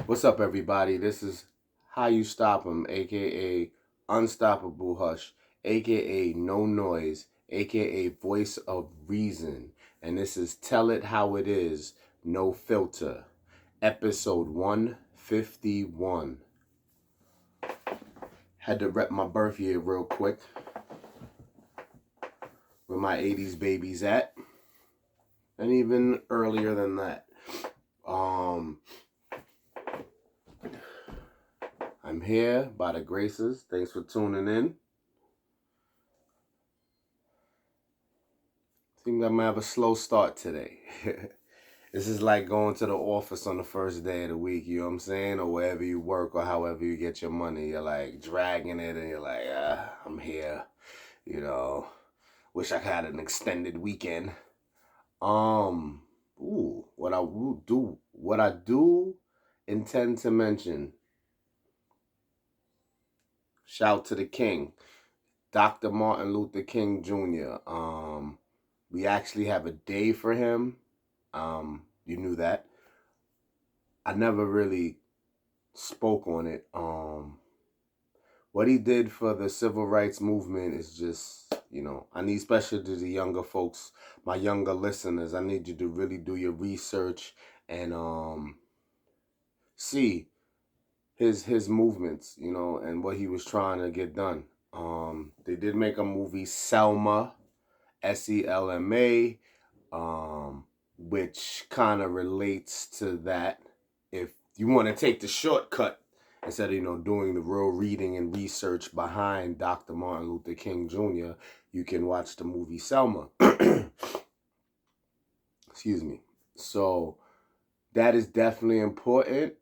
What's up, everybody? This is How You Stop 'Em, aka Unstoppable Hush, aka No Noise, aka Voice of Reason. And this is Tell It How It Is, No Filter, episode 151. Had to rep my birth year real quick. Where my 80s babies at. And even earlier than that. I'm here by the graces. Thanks for tuning in. Think I might have a slow start today. This is like going to the office on the first day of the week, you know what I'm saying? Or wherever you work or however you get your money. You're like dragging it and you're like, I'm here. You know, wish I had an extended weekend. What I do intend to mention. Shout to the king, Dr. Martin Luther King Jr. We actually have a day for him. You knew that. I never really spoke on it. What he did for the civil rights movement is just, I need, especially to the younger folks, my younger listeners, I need you to really do your research and see his movements, and what he was trying to get done. They did make a movie, Selma, Selma, which kind of relates to that. If you want to take the shortcut instead of doing the real reading and research behind Dr. Martin Luther King Jr., you can watch the movie Selma. Excuse me. So that is definitely important.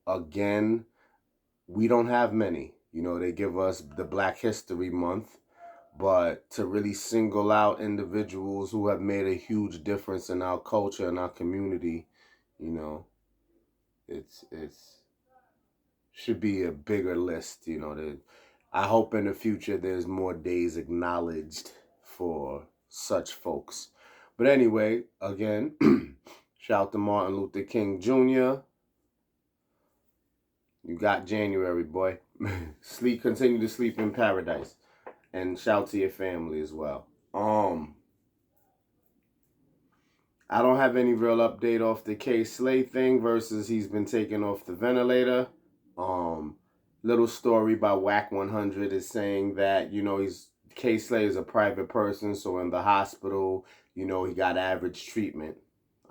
Again, we don't have many. They give us the Black History Month. But to really single out individuals who have made a huge difference in our culture and our community, it's should be a bigger list. I hope in the future there's more days acknowledged for such folks. But anyway, again, shout to Martin Luther King Jr. You got January, boy. Continue to sleep in paradise. And shout to your family as well. I don't have any real update off the KaySlay thing versus he's been taken off the ventilator. Little story by Whack 100 is saying that, KaySlay is a private person, so in the hospital, he got average treatment.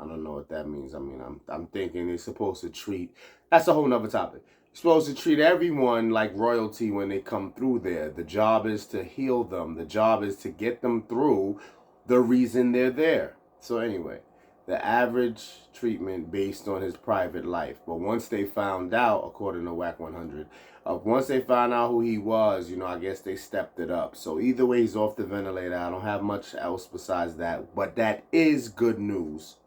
I don't know what that means. I mean, I'm thinking he's supposed to treat. That's a whole nother topic. You're supposed to treat everyone like royalty when they come through there. The job is to heal them. The job is to get them through the reason they're there. So anyway, the average treatment based on his private life. But once they found out, according to Whack 100, once they found out who he was, I guess they stepped it up. So either way, he's off the ventilator. I don't have much else besides that. But that is good news.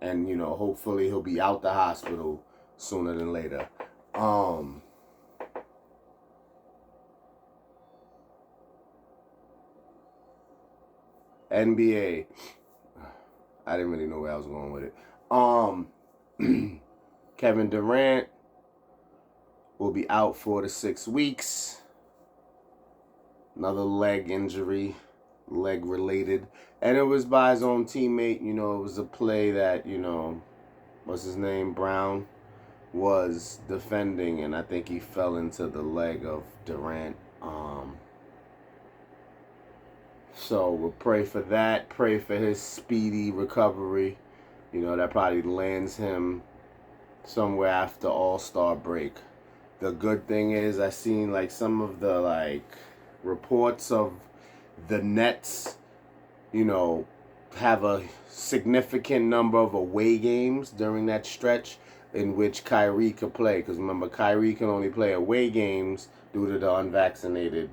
And, hopefully he'll be out the hospital sooner than later. NBA. I didn't really know where I was going with it. Kevin Durant will be out 4 to 6 weeks. Another leg injury, leg related. And it was by his own teammate. It was a play that, what's his name, Brown, was defending, and I think he fell into the leg of Durant. So we'll pray for that. Pray for his speedy recovery. That probably lands him somewhere after All-Star break. The good thing is I seen some of the reports of the Nets, have a significant number of away games during that stretch in which Kyrie could play. Because remember, Kyrie can only play away games due to the unvaccinated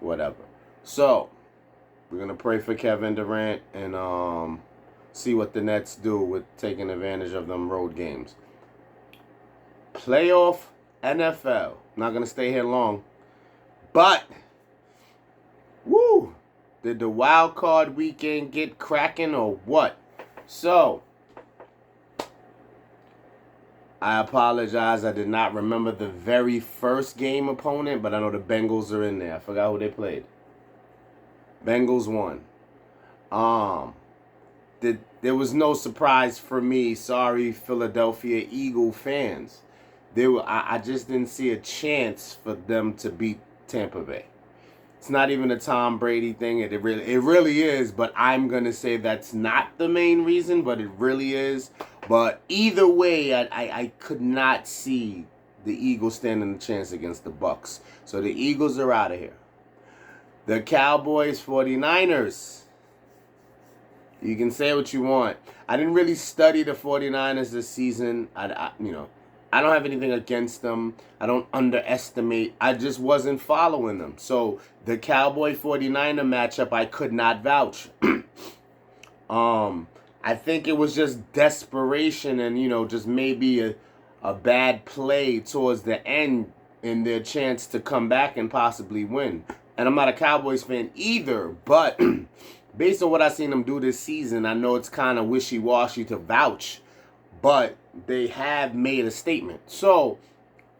whatever. So, we're going to pray for Kevin Durant and see what the Nets do with taking advantage of them road games. Playoff NFL. Not going to stay here long. But, woo! Did the wild card weekend get cracking or what? So, I apologize. I did not remember the very first game opponent, but I know the Bengals are in there. I forgot who they played. Bengals won. Um, there was no surprise for me. Sorry, Philadelphia Eagle fans. I just didn't see a chance for them to beat Tampa Bay. It's not even a Tom Brady thing. It really is, but I'm going to say that's not the main reason, but it really is. But either way, I could not see the Eagles standing a chance against the Bucks. So the Eagles are out of here. The Cowboys 49ers. You can say what you want. I didn't really study the 49ers this season. I don't have anything against them. I don't underestimate. I just wasn't following them. So the Cowboy 49er matchup, I could not vouch. I think it was just desperation and, just maybe a bad play towards the end in their chance to come back and possibly win. And I'm not a Cowboys fan either, but based on what I've seen them do this season, I know it's kind of wishy-washy to vouch, but they have made a statement. So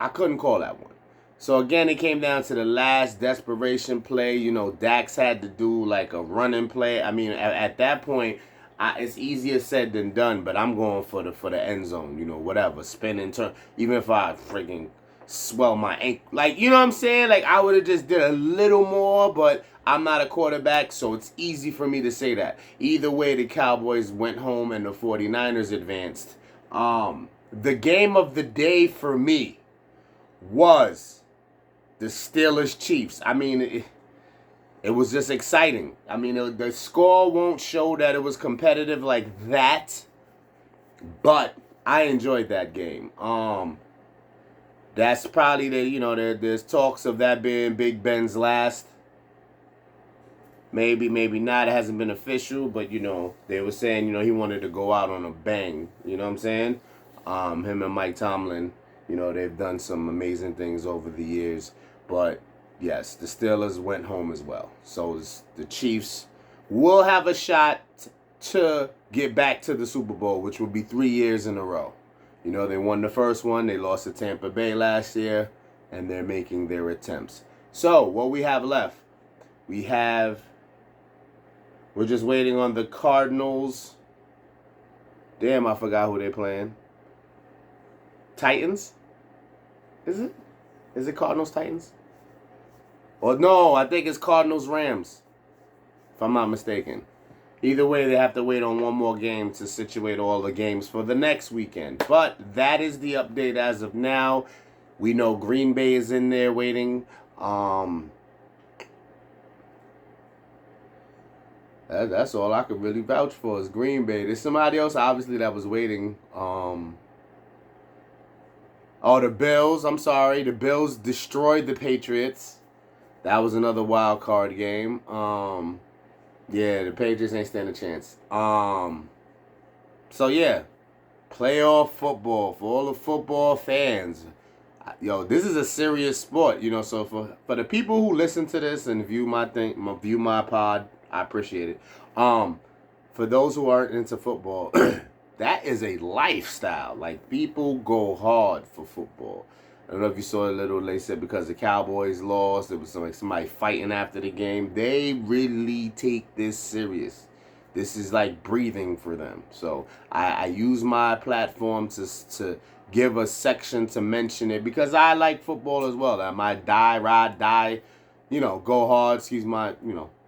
I couldn't call that one. So again, it came down to the last desperation play. Dax had to do like a running play. I mean, at that point, it's easier said than done, but I'm going for the end zone, whatever. Spin and turn. Even if I freaking swell my ankle. Like, you know what I'm saying? Like, I would have just did a little more, but I'm not a quarterback, so it's easy for me to say that. Either way, the Cowboys went home and the 49ers advanced. The game of the day for me was the Steelers-Chiefs. I mean, it was just exciting. I mean, the score won't show that it was competitive like that, but I enjoyed that game. That's probably there's talks of that being Big Ben's last. Maybe not. It hasn't been official, but they were saying he wanted to go out on a bang. You know what I'm saying? Him and Mike Tomlin, they've done some amazing things over the years, but yes, the Steelers went home as well. So the Chiefs will have a shot to get back to the Super Bowl, which will be 3 years in a row. They won the first one. They lost to Tampa Bay last year, and they're making their attempts. So what we have left, we're just waiting on the Cardinals. Damn, I forgot who they're playing. Titans? Is it? Is it Cardinals Titans? Or no, I think it's Cardinals Rams, if I'm not mistaken. Either way, they have to wait on one more game to situate all the games for the next weekend. But that is the update as of now. We know Green Bay is in there waiting. That's all I could really vouch for is Green Bay. There's somebody else, obviously, that was waiting. The Bills. I'm sorry. The Bills destroyed the Patriots. That was another wild card game. Yeah, the Patriots ain't stand a chance. So yeah, playoff football for all the football fans. Yo, this is a serious sport, So for the people who listen to this and view my pod, I appreciate it. For those who aren't into football, that is a lifestyle. Like, people go hard for football. I don't know if you saw they said because the Cowboys lost, there was somebody fighting after the game. They really take this serious. This is like breathing for them. So I use my platform to give a section to mention it because I like football as well. I might ride, go hard, excuse my,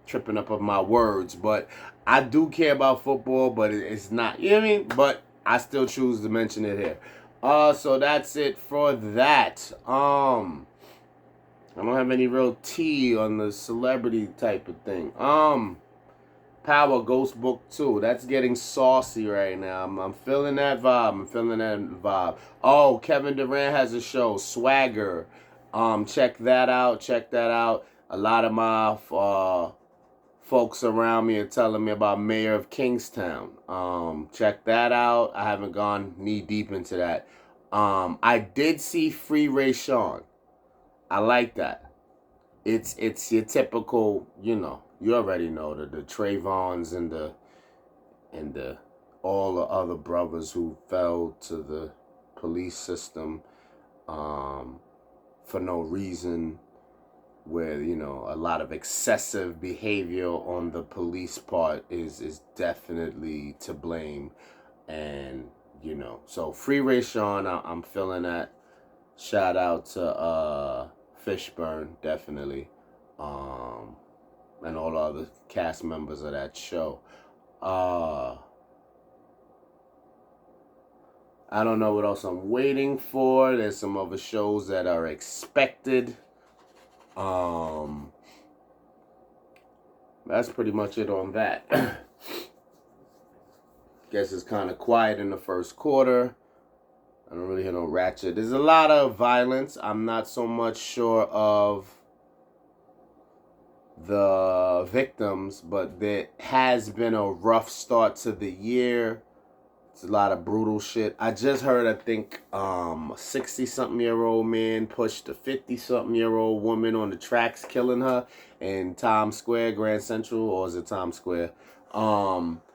tripping up of my words. But I do care about football, but it's not, you know what I mean? But I still choose to mention it here. So that's it for that. I don't have any real tea on the celebrity type of thing. Power Ghost Book 2. That's getting saucy right now. I'm feeling that vibe. Oh, Kevin Durant has a show, Swagger. Check that out. A lot of my folks around me are telling me about Mayor of Kingstown. Check that out. I haven't gone knee deep into that. I did see Free Ray Sean. I like that. It's your typical, you already know the Trayvons and the all the other brothers who fell to the police system for no reason, where, you know, a lot of excessive behavior on the police part is definitely to blame. And, you know, so free Ray Sean, I'm feeling that. Shout out to Fishburne, definitely. And all the other cast members of that show. I don't know what else I'm waiting for. There's some other shows that are expected. That's pretty much it on that. Guess it's kind of quiet in the first quarter. I don't really hear no ratchet. There's a lot of violence. I'm not so much sure of the victims, but there has been a rough start to the year. It's a lot of brutal shit. I just heard, I think, a 60-something-year-old man pushed a 50-something-year-old woman on the tracks, killing her in Times Square, Grand Central, or is it Times Square?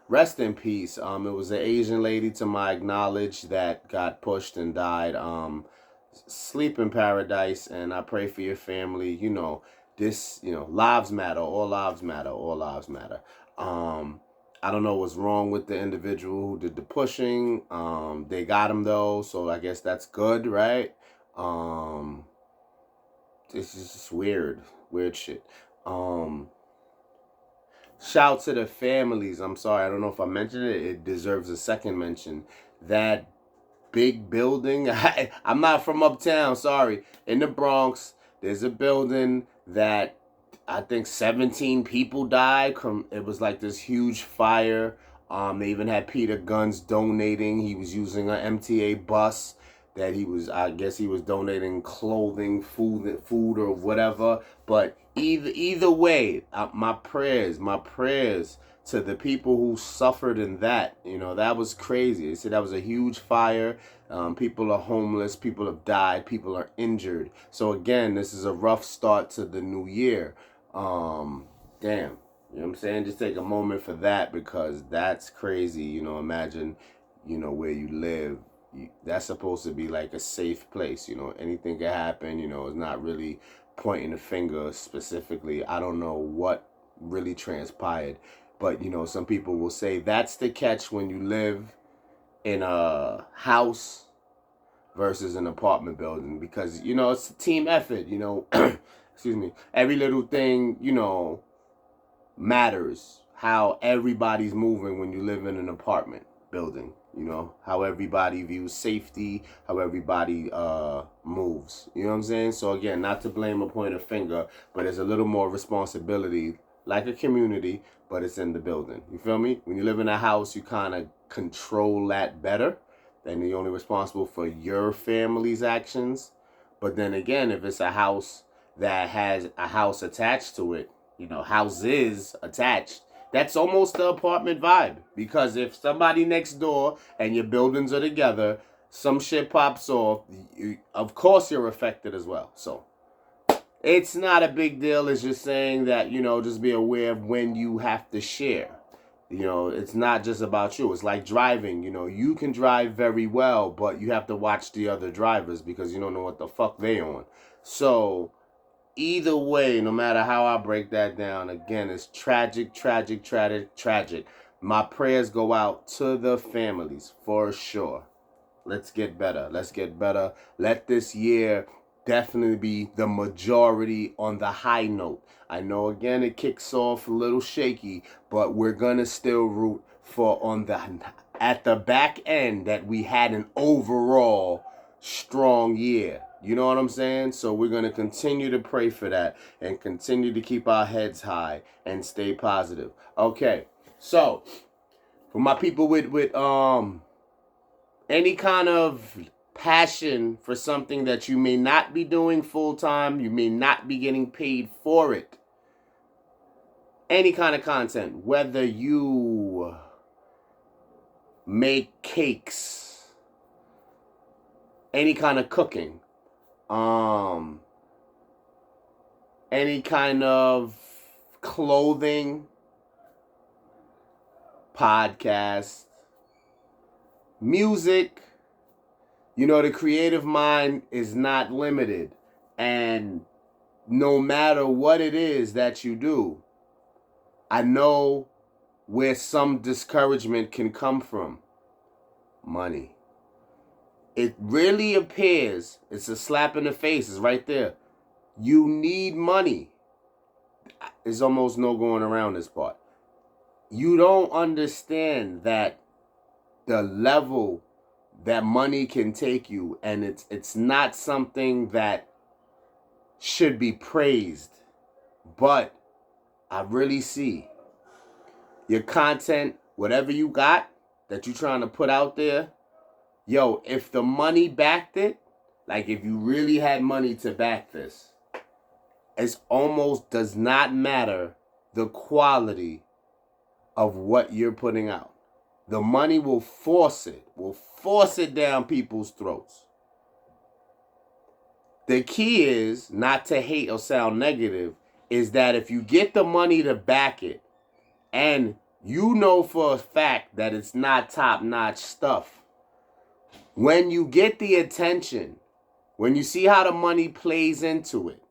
Rest in peace. It was an Asian lady, to my knowledge, that got pushed and died. Sleep in paradise, and I pray for your family. You know, this, you know, lives matter. All lives matter. All lives matter. I don't know what's wrong with the individual who did the pushing. They got him though, so I guess that's good, right? This is just weird shit. Shout to the families. I'm sorry, I don't know if I mentioned it. It deserves a second mention. That big building. I'm not from uptown, sorry. In the Bronx, there's a building that I think 17 people died. It was like this huge fire. They even had Peter Guns donating. He was using an MTA bus that I guess he was donating clothing, food or whatever. But either way, my prayers to the people who suffered in that. You know, that was crazy. They said that was a huge fire. People are homeless. People have died. People are injured. So again, this is a rough start to the new year. Damn. You know what I'm saying? Just take a moment for that, because that's crazy. You know, imagine, you know, where you live. That's supposed to be like a safe place. You know, anything can happen. You know, it's not really pointing the finger specifically. I don't know what really transpired. But, you know, some people will say that's the catch when you live in a house versus an apartment building, because, you know, it's a team effort, you know. Excuse me. Every little thing, you know, matters. How everybody's moving when you live in an apartment building, you know, how everybody views safety, how everybody moves. You know what I'm saying? So again, not to blame or point a finger, but there's a little more responsibility, like a community, but it's in the building. You feel me? When you live in a house, you kind of control that better, and you're only responsible for your family's actions. But then again, if it's a house that has a house attached to it, you know, houses attached, that's almost the apartment vibe. Because if somebody next door and your buildings are together, some shit pops off, of course you're affected as well. So it's not a big deal. It's just saying that, you know, just be aware of when you have to share. You know, it's not just about you. It's like driving. You know, you can drive very well, but you have to watch the other drivers, because you don't know what the fuck they on. So either way, no matter how I break that down, again, it's tragic, tragic, tragic, tragic. My prayers go out to the families for sure. Let's get better. Let's get better. Let this year definitely be the majority on the high note. I know, again, it kicks off a little shaky, but we're going to still root for at the back end that we had an overall strong year. You know what I'm saying? So we're going to continue to pray for that and continue to keep our heads high and stay positive. Okay. So for my people with any kind of passion for something that you may not be doing full time, you may not be getting paid for it. Any kind of content, whether you make cakes, any kind of cooking, any kind of clothing, podcast, music, You know, the creative mind is not limited. And no matter what it is that you do, I know where some discouragement can come from. Money. It really appears, it's a slap in the face, it's right there. You need money. There's almost no going around this part. You don't understand that the level that money can take you, and it's not something that should be praised. But I really see your content, whatever you got that you're trying to put out there, yo, if the money backed it, like if you really had money to back this, it almost does not matter the quality of what you're putting out. The money will force it down people's throats. The key is not to hate or sound negative, is that if you get the money to back it, and you know for a fact that it's not top-notch stuff, when you get the attention, when you see how the money plays into it,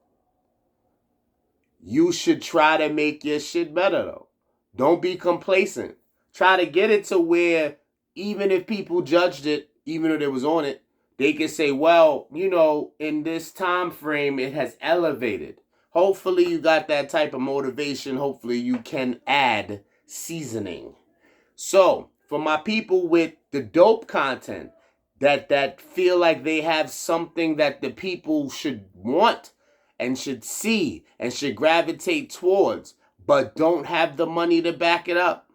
you should try to make your shit better though. Don't be complacent. Try to get it to where even if people judged it, even if it was on it, they can say, well, you know, in this time frame, it has elevated. Hopefully you got that type of motivation. Hopefully you can add seasoning. So for my people with the dope content that feel like they have something that the people should want and should see and should gravitate towards, but don't have the money to back it up,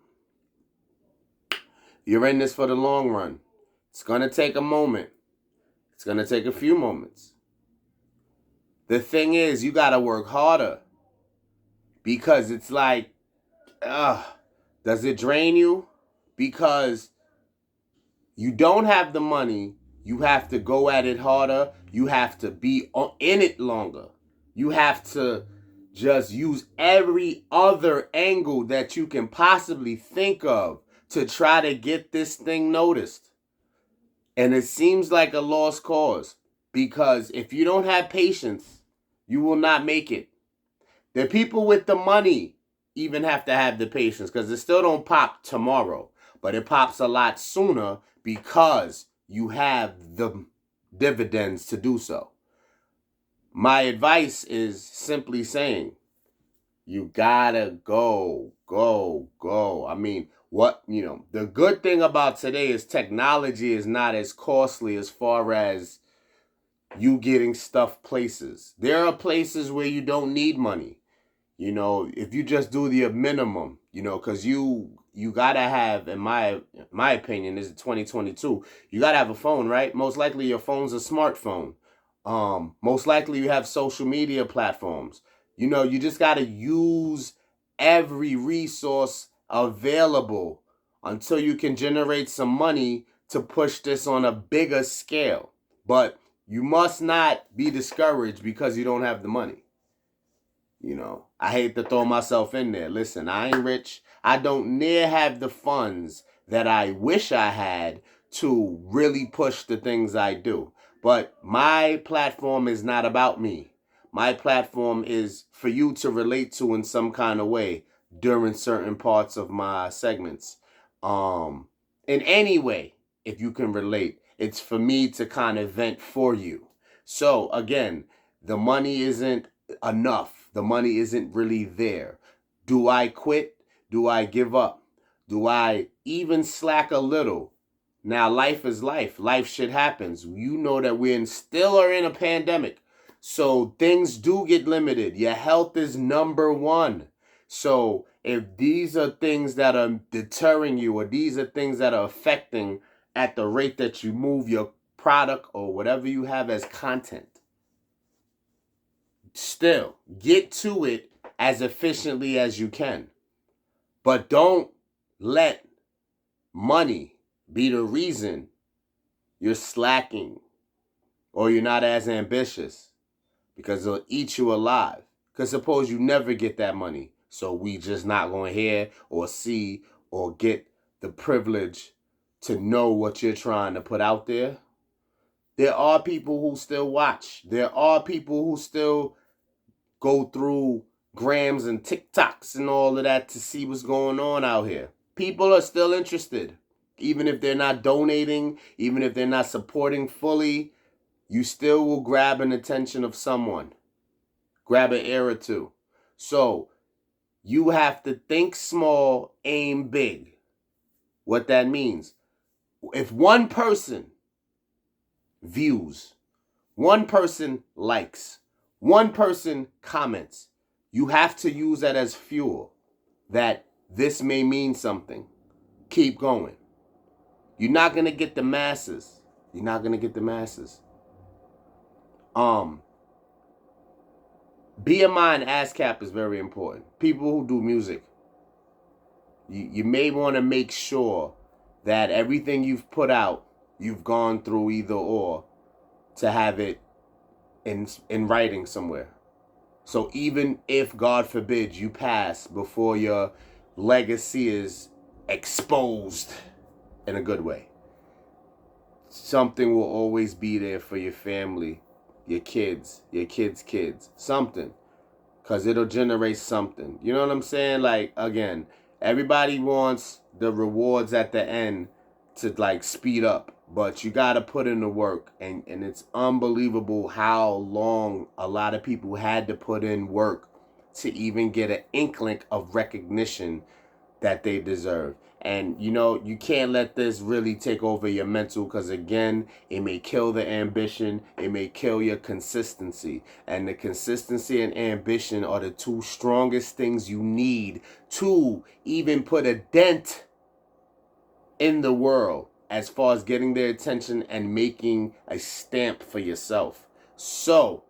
you're in this for the long run. It's going to take a moment. It's going to take a few moments. The thing is, you got to work harder, because it's like, does it drain you? Because you don't have the money. You have to go at it harder. You have to be in it longer. You have to just use every other angle that you can possibly think of to try to get this thing noticed. And it seems like a lost cause, because if you don't have patience, you will not make it. The people with the money even have to have the patience, because it still don't pop tomorrow, but it pops a lot sooner because you have the dividends to do so. My advice is simply saying, you gotta go. I mean, the good thing about today is technology is not as costly as far as you getting stuff places. There are places where you don't need money. You know, if you just do the minimum, you know, because you gotta have, in my opinion, this is 2022, you gotta have a phone, right? Most likely your phone's a smartphone. Most likely you have social media platforms. You know, you just gotta use every resource available until you can generate some money to push this on a bigger scale. But you must not be discouraged because you don't have the money. You know, I hate to throw myself in there. Listen, I ain't rich. I don't near have the funds that I wish I had to really push the things I do. But my platform is not about me. My platform is for you to relate to in some kind of way during certain parts of my segments. In any way, if you can relate, it's for me to kind of vent for you. So again, the money isn't enough. The money isn't really there. Do I quit? Do I give up? Do I even slack a little? Now, life is life. Life shit happens. You know that still are in a pandemic. So things do get limited. Your health is number one. So if these are things that are deterring you, or these are things that are affecting at the rate that you move your product or whatever you have as content, still get to it as efficiently as you can. But don't let money be the reason you're slacking or you're not as ambitious, because it'll eat you alive. Because suppose you never get that money, so we just not going to hear or see or get the privilege to know what you're trying to put out there. There are people who still watch. There are people who still go through grams and TikToks and all of that to see what's going on out here. People are still interested. Even if they're not donating, even if they're not supporting fully, you still will grab an attention of someone. Grab an ear or two. So you have to think small, aim big. What that means. If one person views, one person likes, one person comments, you have to use that as fuel. That this may mean something. Keep going. You're not going to get the masses. You're not going to get the masses. BMI and ASCAP is very important. People who do music, you may want to make sure that everything you've put out, you've gone through either or to have it in writing somewhere. So even if, God forbid, you pass before your legacy is exposed in a good way, something will always be there for your family, your kids' kids, something. Because it'll generate something. You know what I'm saying? Like, again, everybody wants the rewards at the end to, like, speed up. But you got to put in the work. And it's unbelievable how long a lot of people had to put in work to even get an inkling of recognition that they deserve. And, you know, you can't let this really take over your mental because, again, it may kill the ambition. It may kill your consistency. And the consistency and ambition are the two strongest things you need to even put a dent in the world as far as getting their attention and making a stamp for yourself. So,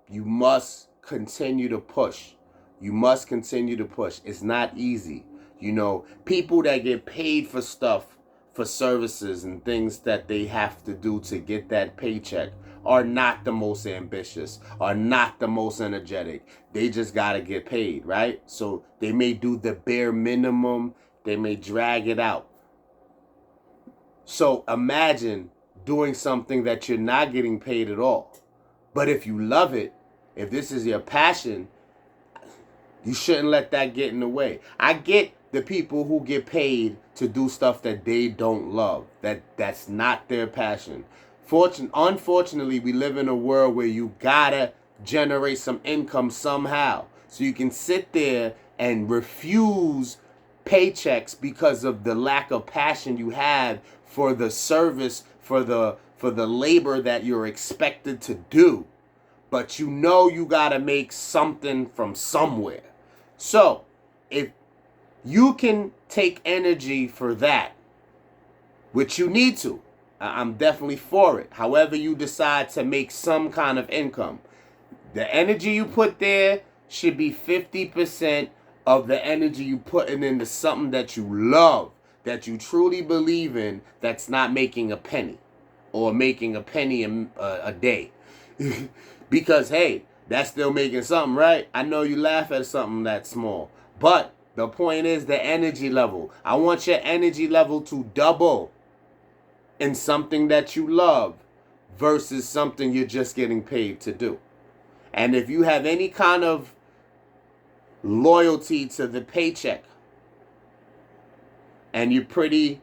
you must continue to push. You must continue to push. It's not easy. You know, people that get paid for stuff, for services and things that they have to do to get that paycheck are not the most ambitious, are not the most energetic. They just got to get paid, right? So they may do the bare minimum. They may drag it out. So imagine doing something that you're not getting paid at all. But if you love it, if this is your passion, you shouldn't let that get in the way. I get the people who get paid to do stuff that they don't love, that's not their passion. Unfortunately, we live in a world where you gotta generate some income somehow. So you can sit there and refuse paychecks because of the lack of passion you have for the service, for the labor that you're expected to do. But you know you gotta make something from somewhere. So, if you can take energy for that, which you need to, I'm definitely for it. However you decide to make some kind of income, the energy you put there should be 50% of the energy you putting into something that you love, that you truly believe in, that's not making a penny or making a penny a day. Because, hey, that's still making something, right? I know you laugh at something that small. But the point is the energy level. I want your energy level to double in something that you love versus something you're just getting paid to do. And if you have any kind of loyalty to the paycheck and you're pretty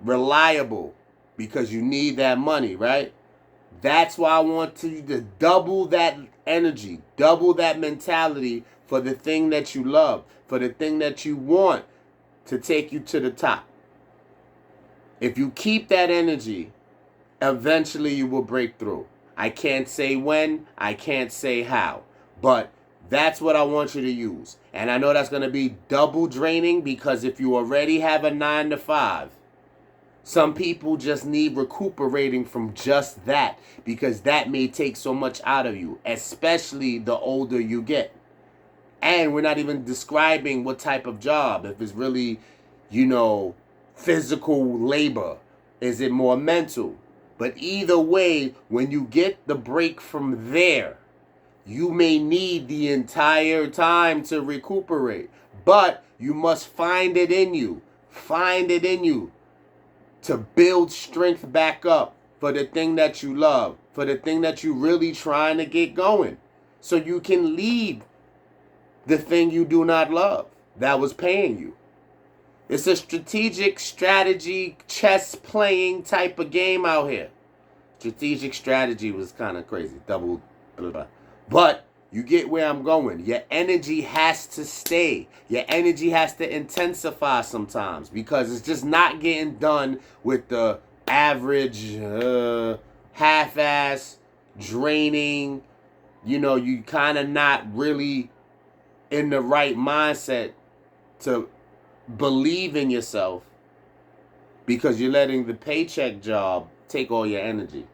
reliable because you need that money, right? That's why I want you to double that energy, double that mentality for the thing that you love, for the thing that you want to take you to the top. If you keep that energy, eventually you will break through. I can't say when, I can't say how, but that's what I want you to use. And I know that's going to be double draining because if you already have a 9 to 5, some people just need recuperating from just that because that may take so much out of you, especially the older you get. And we're not even describing what type of job. If it's really, physical labor. Is it more mental? But either way, when you get the break from there, you may need the entire time to recuperate. But you must find it in you. Find it in you to build strength back up for the thing that you love, for the thing that you really trying to get going, so you can leave the thing you do not love that was paying you. It's a strategic strategy chess playing type of game out here. Strategic strategy was kind of crazy. Double blah, blah. But you get where I'm going. Your energy has to stay. Your energy has to intensify sometimes, because it's just not getting done with the average, half-ass, draining. You kind of not really in the right mindset to believe in yourself, because you're letting the paycheck job take all your energy.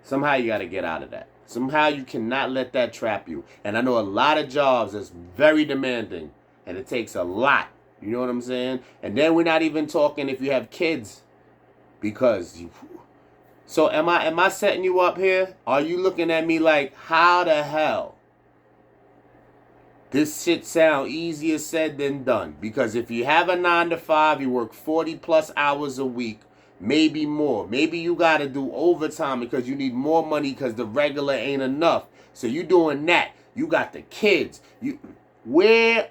Somehow you got to get out of that. Somehow you cannot let that trap you. And I know a lot of jobs that's very demanding, and it takes a lot. You know what I'm saying? And then we're not even talking if you have kids, because so am I setting you up here? Are you looking at me like, how the hell? This shit sound easier said than done. Because if you have a 9 to 5, you work 40 plus hours a week, maybe more. Maybe you got to do overtime because you need more money because the regular ain't enough. So you doing that. You got the kids. Where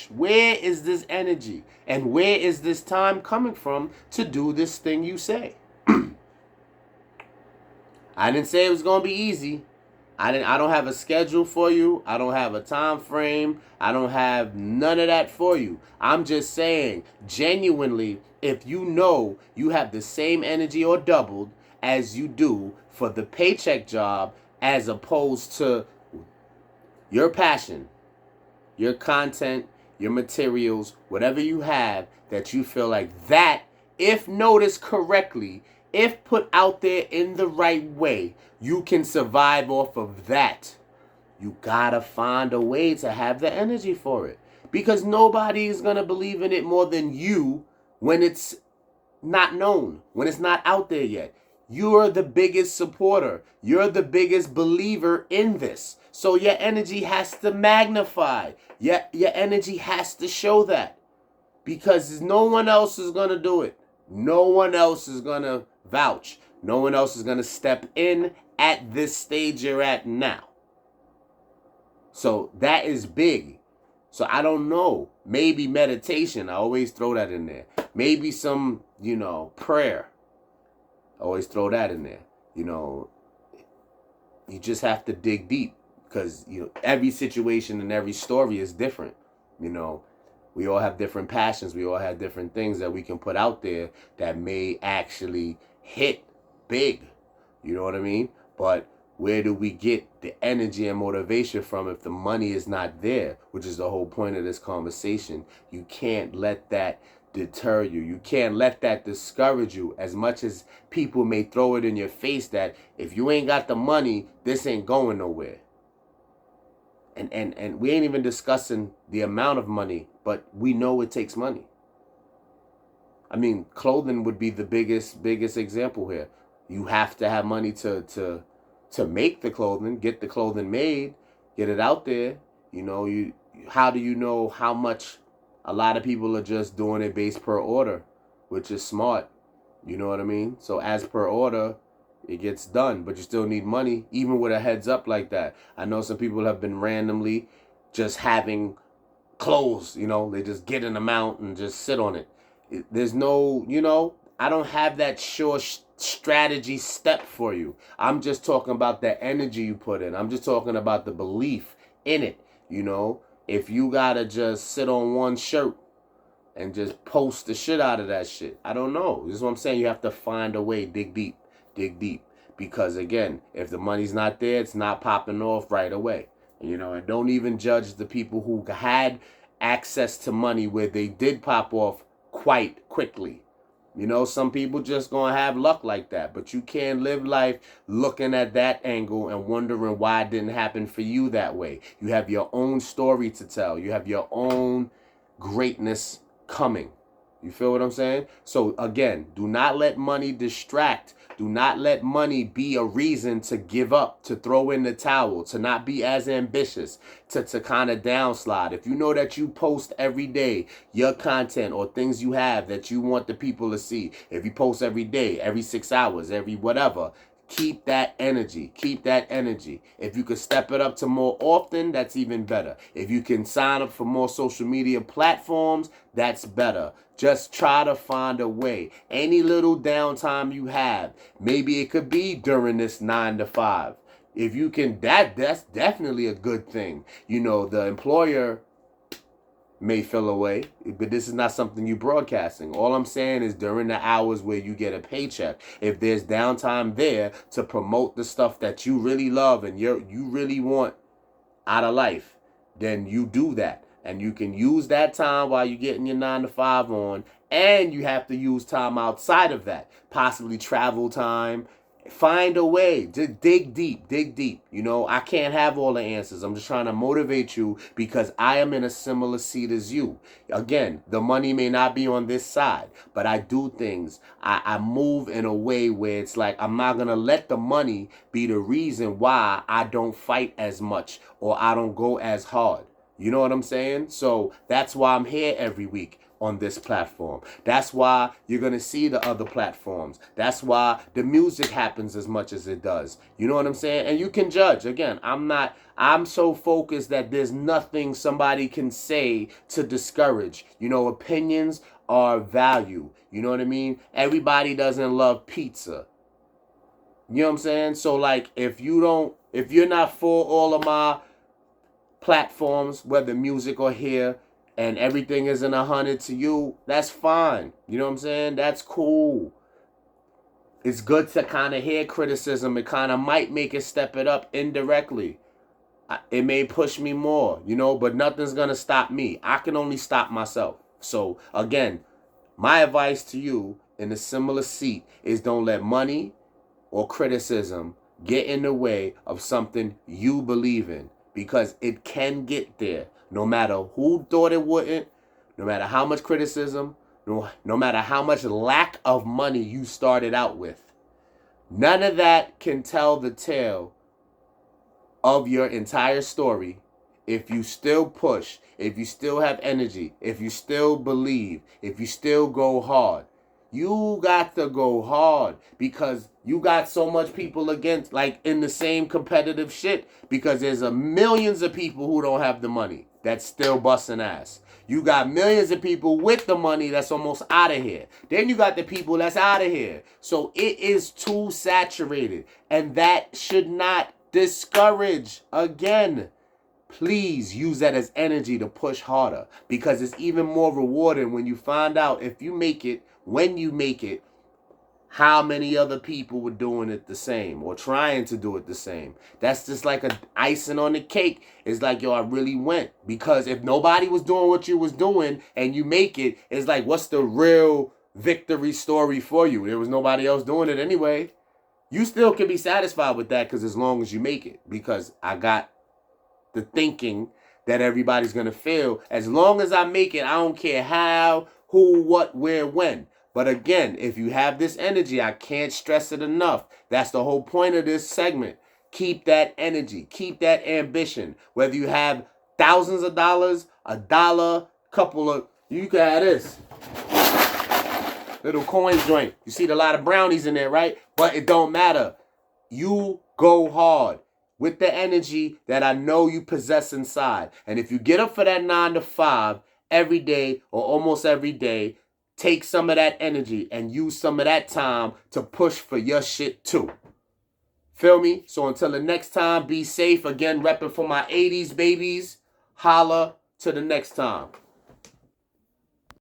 is this energy? And where is this time coming from to do this thing you say? I didn't say it was going to be easy. I don't have a schedule for you. I don't have a time frame. I don't have none of that for you. I'm just saying, genuinely, if you know you have the same energy or doubled as you do for the paycheck job, as opposed to your passion, your content, your materials, whatever you have that you feel like that, if noticed correctly, if put out there in the right way, you can survive off of that. You gotta find a way to have the energy for it. Because nobody is gonna believe in it more than you when it's not known, when it's not out there yet. You're the biggest supporter. You're the biggest believer in this. So your energy has to magnify. Your energy has to show that. Because no one else is gonna do it. No one else is gonna vouch. No one else is gonna step in at this stage you're at now. So that is big. So I don't know. Maybe meditation. I always throw that in there. Maybe some, prayer. I always throw that in there. You just have to dig deep, because every situation and every story is different. We all have different passions. We all have different things that we can put out there that may actually hit big. You know what I mean? But where do we get the energy and motivation from if the money is not there? Which is the whole point of this conversation. You can't let that deter you. You can't let that discourage you, as much as people may throw it in your face that if you ain't got the money, this ain't going nowhere. And we ain't even discussing the amount of money, but we know it takes money. I mean, clothing would be the biggest example here. You have to have money to make the clothing, get the clothing made, get it out there. How do you know how much? A lot of people are just doing it based per order, which is smart. You know what I mean? So as per order, it gets done, but you still need money, even with a heads up like that. I know some people have been randomly just having clothes, they just get an amount and just sit on it. There's no, I don't have that sure strategy step for you. I'm just talking about the energy you put in. I'm just talking about the belief in it, If you gotta just sit on one shirt and just post the shit out of that shit, I don't know. This is what I'm saying. You have to find a way, dig deep. Because again, if the money's not there, it's not popping off right away. And don't even judge the people who had access to money where they did pop off quite quickly. Some people just gonna have luck like that, but you can't live life looking at that angle and wondering why it didn't happen for you that way. You have your own story to tell. You have your own greatness coming. You feel what I'm saying? So again, do not let money distract. Do not let money be a reason to give up, to throw in the towel, to not be as ambitious, to kind of downslide. If you know that you post every day your content or things you have that you want the people to see, if you post every day, every 6 hours, every whatever, keep that energy. Keep that energy. If you could step it up to more often, that's even better. If you can sign up for more social media platforms, that's better. Just try to find a way. Any little downtime you have, maybe it could be during this 9 to 5. If you can, that's definitely a good thing. You know, the employer may feel away, but this is not something you broadcasting. All I'm saying is during the hours where you get a paycheck, if there's downtime there to promote the stuff that you really love and you really want out of life, then you do that. And you can use that time while you're getting your 9 to 5 on, and you have to use time outside of that, possibly travel time. Find a way to dig deep. You know, I can't have all the answers. I'm just trying to motivate you because I am in a similar seat as you. Again, the money may not be on this side, but I do things. I move in a way where it's like I'm not going to let the money be the reason why I don't fight as much or I don't go as hard. You know what I'm saying? So that's why I'm here every week on this platform. That's why you're going to see the other platforms. That's why the music happens as much as it does. You know what I'm saying? And you can judge. Again, I'm so focused that there's nothing somebody can say to discourage. You know, opinions are value. You know what I mean? Everybody doesn't love pizza. You know what I'm saying? So like if you're not for all of my platforms, whether music or here, and everything isn't 100 to you, that's fine. You know what I'm saying? That's cool. It's good to kind of hear criticism. It kind of might make it step it up indirectly. It may push me more, you know, but nothing's going to stop me. I can only stop myself. So again, my advice to you in a similar seat is don't let money or criticism get in the way of something you believe in, because it can get there. No matter who thought it wouldn't, no matter how much criticism, no matter how much lack of money you started out with, none of that can tell the tale of your entire story if you still push, if you still have energy, if you still believe, if you still go hard. You got to go hard because you got so much people against, like in the same competitive shit, because there's millions of people who don't have the money that's still busting ass. You got millions of people with the money that's almost out of here. Then you got the people that's out of here. So it is too saturated, and that should not discourage. Again, please use that as energy to push harder, because it's even more rewarding when you find out if you make it, when you make it, how many other people were doing it the same or trying to do it the same. That's just like a icing on the cake. It's like, yo, I really went. Because if nobody was doing what you was doing and you make it, it's like, what's the real victory story for you? There was nobody else doing it anyway. You still can be satisfied with that, because as long as you make it, because I got the thinking that everybody's going to feel. As long as I make it, I don't care how, who, what, where, when. But again, if you have this energy, I can't stress it enough. That's the whole point of this segment. Keep that energy. Keep that ambition. Whether you have thousands of dollars, $1, couple of... You can have this little coin joint. You see a lot of brownies in there, right? But it don't matter. You go hard with the energy that I know you possess inside. And if you get up for that 9 to 5 every day or almost every day, take some of that energy and use some of that time to push for your shit too. Feel me? So until the next time, be safe. Again, repping for my 80s babies. Holla to the next time.